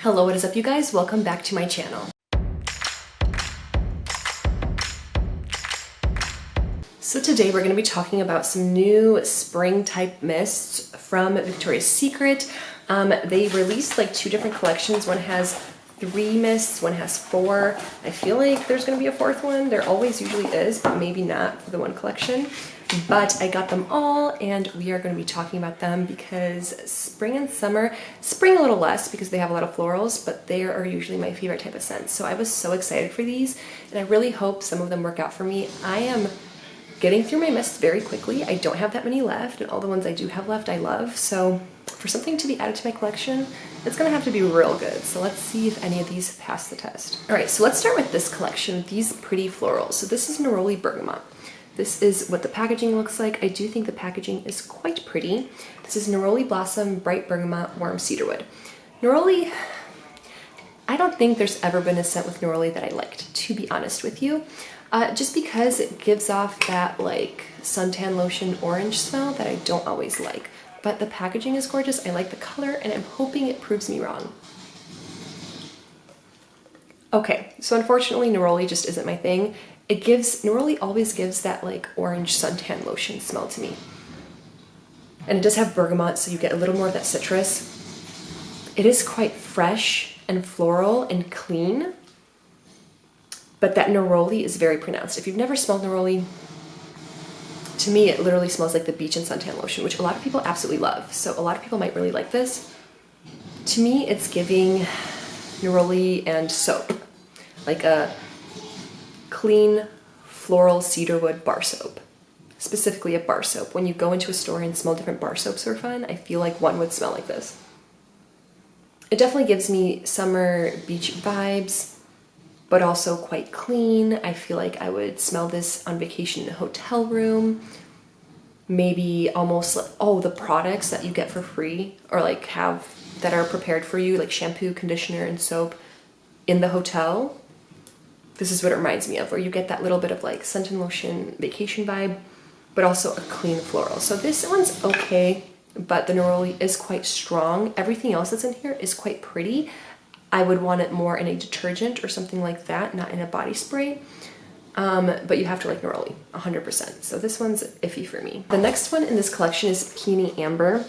Hello, what is up you guys? Welcome back to my channel. So today we're going to be talking about some new spring type mists from Victoria's Secret. They released like two different collections. One has 3 mists, one has 4. I feel like there's going to be a 4th one. There always usually is, but maybe not for the one collection. But I got them all and we are going to be talking about them because spring and summer, spring a little less because they have a lot of florals, but they are usually my favorite type of scents. So I was so excited for these and I really hope some of them work out for me. I am getting through my mists very quickly. I don't have that many left and all the ones I do have left I love. So for something to be added to my collection, it's gonna have to be real good. So let's see if any of these pass the test. All right, so let's start with this collection, these pretty florals. So this is Naroli Bergamot. This is what the packaging looks like. I do think the packaging is quite pretty. This is Neroli Blossom Bright Bergamot Warm Cedarwood. Neroli, I don't think there's ever been a scent with Neroli that I liked, to be honest with you. Just because it gives off that like suntan lotion orange smell that I don't always like. But the packaging is gorgeous, I like the color, and I'm hoping it proves me wrong. Okay, so unfortunately Neroli just isn't my thing. Neroli always gives that like orange suntan lotion smell to me. And it does have bergamot, so you get a little more of that citrus. It is quite fresh and floral and clean, but that Neroli is very pronounced. If you've never smelled Neroli, to me it literally smells like the beach and suntan lotion, which a lot of people absolutely love. So a lot of people might really like this. To me, it's giving Neroli and soap, like a clean floral cedarwood bar soap, specifically a bar soap. When you go into a store and smell different bar soaps for fun, I feel like one would smell like this. It definitely gives me summer beach vibes, but also quite clean. I feel like I would smell this on vacation in a hotel room, maybe almost like, oh, the products that you get for free or like have that are prepared for you, like shampoo, conditioner, and soap in the hotel. This is what it reminds me of, where you get that little bit of like suntan lotion vacation vibe, but also a clean floral. So this one's okay, but the Neroli is quite strong. Everything else that's in here is quite pretty. I would want it more in a detergent or something like that, not in a body spray. But you have to like Neroli, 100%. So this one's iffy for me. The next one in this collection is Peony Amber.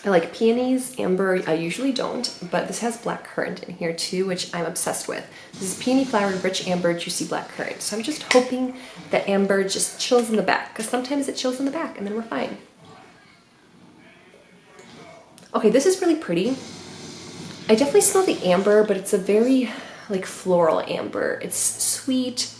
I like peonies, amber, I usually don't, but this has black currant in here too, which I'm obsessed with. This is peony flowered, rich amber, juicy black currant. So I'm just hoping that amber just chills in the back, because sometimes it chills in the back and then we're fine. Okay, this is really pretty. I definitely smell the amber, but it's a very like floral amber. It's sweet.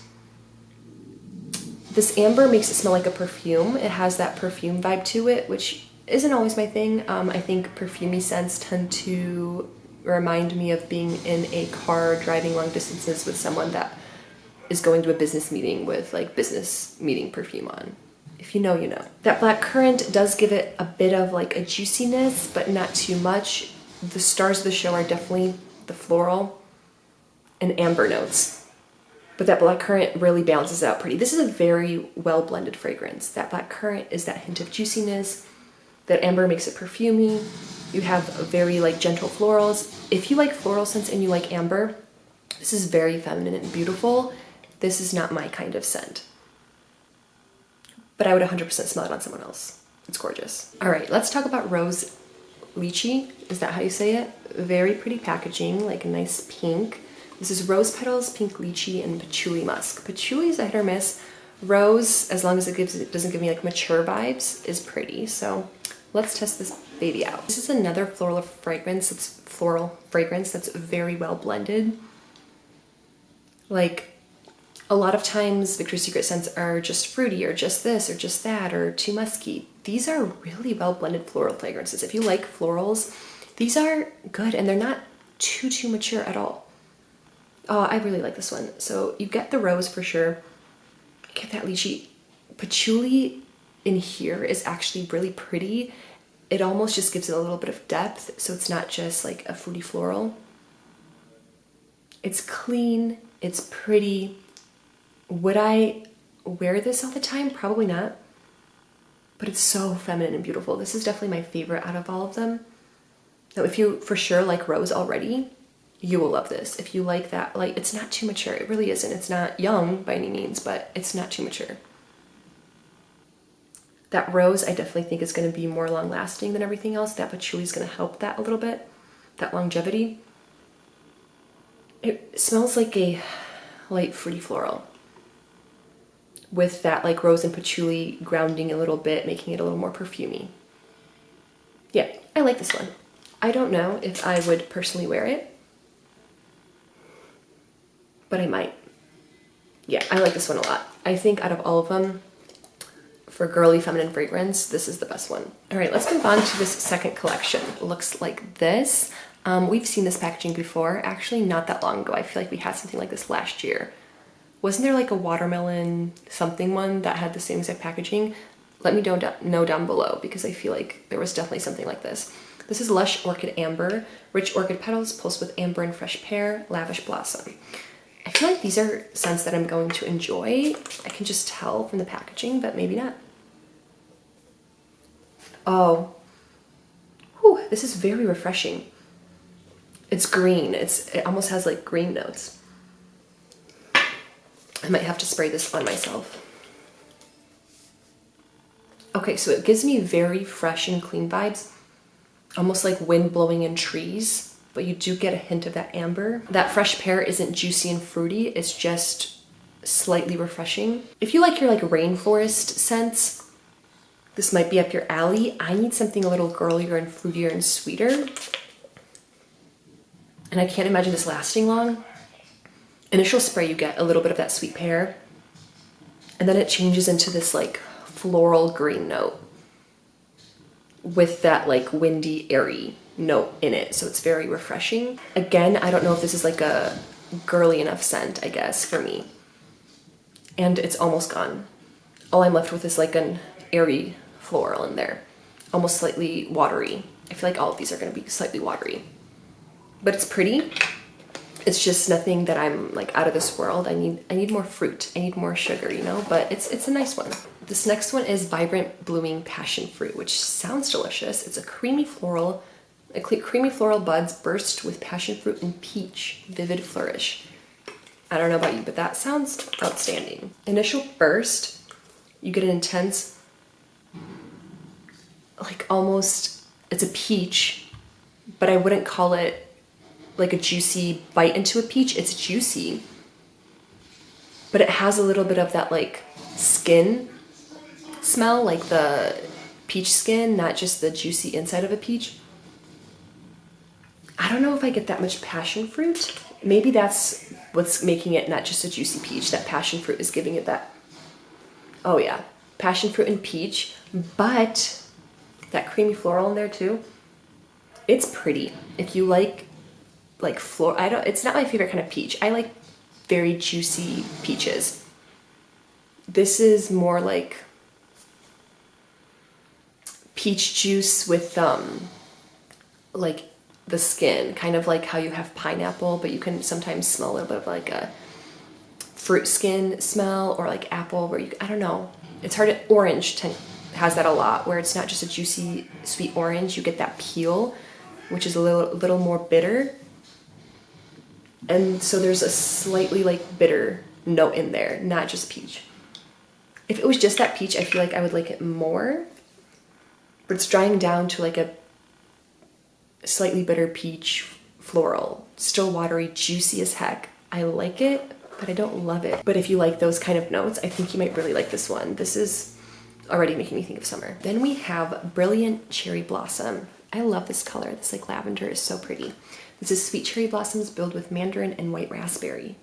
This amber makes it smell like a perfume. It has that perfume vibe to it, which isn't always my thing. I think perfumey scents tend to remind me of being in a car driving long distances with someone that is going to a business meeting with like business meeting perfume on. If you know, you know. That black currant does give it a bit of like a juiciness, but not too much. The stars of the show are definitely the floral and amber notes, but that black currant really balances it out pretty. This is a very well blended fragrance. That black currant is that hint of juiciness. That amber makes it perfumey. You have very like gentle florals. If you like floral scents and you like amber, this is very feminine and beautiful. This is not my kind of scent, but I would 100% smell it on someone else. It's gorgeous. All right, let's talk about Rose Lychee. Is that how you say it? Very pretty packaging, like a nice pink. This is rose petals, pink lychee, and patchouli musk. Patchouli is a hit or miss. Rose, as long as it doesn't give me like mature vibes, is pretty. So let's test this baby out. This is another floral fragrance that's very well blended. Like a lot of times Victoria's Secret scents are just fruity or just this or just that or too musky. These are really well blended floral fragrances. If you like florals, these are good and they're not too mature at all. Oh, I really like this one. So you get the rose for sure. You get that lychee. Patchouli in here is actually really pretty. It almost just gives it a little bit of depth, so it's not just like a fruity floral. It's clean, it's pretty. Would I wear this all the time? Probably not. But it's so feminine and beautiful. This is definitely my favorite out of all of them. Now, if you for sure like rose already, you will love this. If you like that, like, it's not too mature. It really isn't. It's not young by any means, but it's not too mature. That rose, I definitely think is going to be more long lasting than everything else. That patchouli is going to help that a little bit, that longevity. It smells like a light fruity floral with that like rose and patchouli grounding a little bit, making it a little more perfumey. Yeah, I like this one. I don't know if I would personally wear it, but I might. Yeah, I like this one a lot. I think out of all of them, for girly feminine fragrance, this is the best one. All right, let's move on to this second collection. It looks like this. We've seen this packaging before, actually not that long ago. I feel like we had something like this last year. Wasn't there like a watermelon something one that had the same exact packaging? Let me know down below, because I feel like there was definitely something like this. This is Lush Orchid Amber, rich orchid petals pulsed with amber and fresh pear, lavish blossom. I feel like these are scents that I'm going to enjoy. I can just tell from the packaging, but maybe not. Oh, whew, this is very refreshing. It's green. It almost has like green notes. I might have to spray this on myself. Okay, so it gives me very fresh and clean vibes, almost like wind blowing in trees, but you do get a hint of that amber. That fresh pear isn't juicy and fruity, it's just slightly refreshing. If you like your like rainforest scents, this might be up your alley. I need something a little girlier and fruitier and sweeter. And I can't imagine this lasting long. Initial spray, you get a little bit of that sweet pear, and then it changes into this like floral green note with that like windy, airy note in it. So it's very refreshing. Again, I don't know if this is like a girly enough scent, I guess, for me. And it's almost gone. All I'm left with is like an airy floral in there, almost slightly watery. I feel like all of these are going to be slightly watery, but it's pretty. It's just nothing that I'm like out of this world. I need more fruit. I need more sugar, you know, but it's a nice one. This next one is Vibrant Blooming Passion Fruit, which sounds delicious. It's a creamy floral buds burst with passion fruit and peach, vivid flourish. I don't know about you, but that sounds outstanding. Initial burst, you get an intense, like almost, it's a peach, but I wouldn't call it like a juicy bite into a peach. It's juicy, but it has a little bit of that like skin smell, like the peach skin, not just the juicy inside of a peach. I don't know if I get that much passion fruit. Maybe that's what's making it not just a juicy peach. That passion fruit is giving it that, oh yeah, passion fruit and peach, but that creamy floral in there too. It's pretty. If you like it's not my favorite kind of peach. I like very juicy peaches. This is more like peach juice with like the skin, kind of like how you have pineapple, but you can sometimes smell a little bit of like a fruit skin smell, or like apple, where I don't know. It's hard to, orange has that a lot, where it's not just a juicy sweet orange, you get that peel, which is a little more bitter. And so there's a slightly like bitter note in there, not just peach. If it was just that peach, I feel like I would like it more, but it's drying down to like a slightly bitter peach floral, still watery, juicy as heck. I like it, but I don't love it. But if you like those kind of notes, I think you might really like this one. This is already making me think of summer. Then we have Brilliant Cherry Blossom. I love this color. This like lavender is so pretty. This is sweet cherry blossoms filled with mandarin and white raspberry.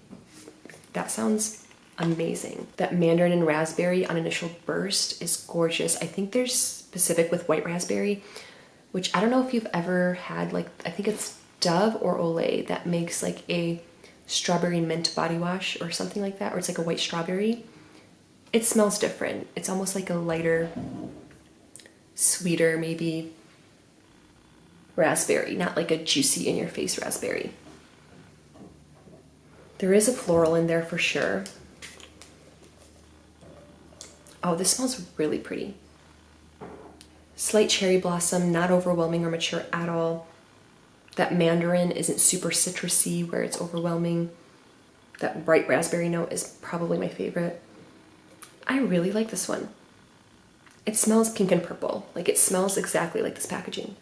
That sounds amazing. That mandarin and raspberry on initial burst is gorgeous. I think they're specific with white raspberry, which I don't know if you've ever had, like, I think it's Dove or Olay that makes like a strawberry mint body wash or something like that, or it's like a white strawberry. It smells different. It's almost like a lighter, sweeter, maybe raspberry, not like a juicy in your face raspberry. There is a floral in there for sure. Oh, this smells really pretty. Slight cherry blossom, not overwhelming or mature at all. That mandarin isn't super citrusy where it's overwhelming. That bright raspberry note is probably my favorite. I really like this one. It smells pink and purple. Like it smells exactly like this packaging.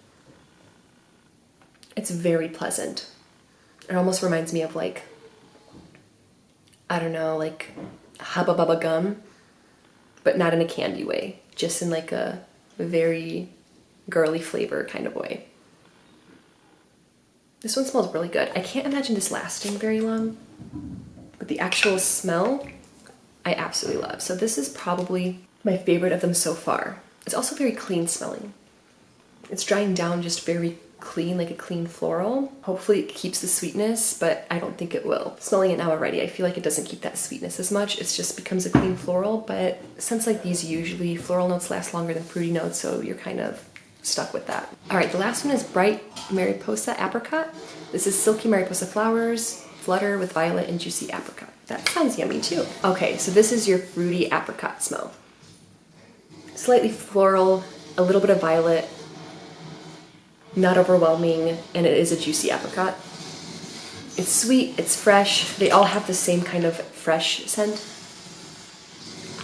It's very pleasant. It almost reminds me of like, I don't know, like Hubba Bubba gum, but not in a candy way, just in like a very girly flavor kind of way. This one smells really good. I can't imagine this lasting very long, but the actual smell, I absolutely love. So this is probably my favorite of them so far. It's also very clean smelling. It's drying down just very clean, like a clean floral. Hopefully it keeps the sweetness, but I don't think it will. Smelling it now already, I feel like it doesn't keep that sweetness as much. It just becomes a clean floral, but since like these usually floral notes last longer than fruity notes, so you're kind of stuck with that. All right, the last one is Bright Mariposa Apricot. This is silky mariposa flowers, flutter with violet and juicy apricot. That sounds yummy too. Okay, so this is your fruity apricot smell. Slightly floral, a little bit of violet, not overwhelming, and it is a juicy apricot. It's sweet, it's fresh. They all have the same kind of fresh scent.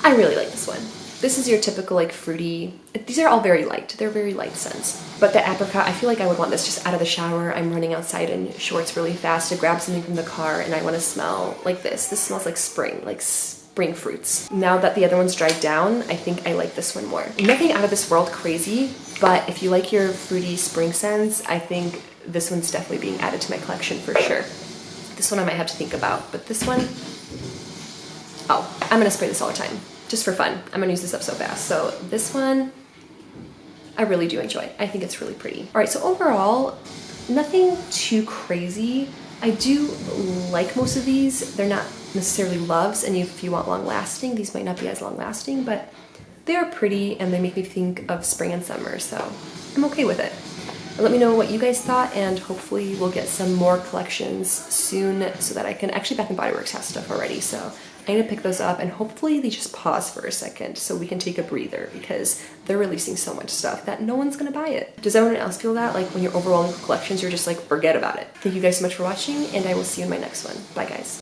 I really like this one. This is your typical like fruity, these are all very light. They're very light scents. But the apricot, I feel like I would want this just out of the shower. I'm running outside in shorts really fast to grab something from the car and I want to smell like this. This smells like spring fruits. Now that the other one's dried down, I think I like this one more. Nothing out of this world crazy, but if you like your fruity spring scents, I think this one's definitely being added to my collection for sure. This one I might have to think about, but this one, oh, I'm gonna spray this all the time, just for fun. I'm gonna use this up so fast. So this one, I really do enjoy. I think it's really pretty. All right, so overall, nothing too crazy. I do like most of these. They're not necessarily loves, and if you want long lasting, these might not be as long lasting, but they are pretty and they make me think of spring and summer, so I'm okay with it. Let me know what you guys thought, and hopefully we'll get some more collections soon so that I can, actually Bath & Body Works has stuff already, so I'm gonna pick those up and hopefully they just pause for a second so we can take a breather because they're releasing so much stuff that no one's gonna buy it. Does anyone else feel that? Like when you're overwhelmed with collections, you're just like, forget about it. Thank you guys so much for watching, and I will see you in my next one. Bye guys.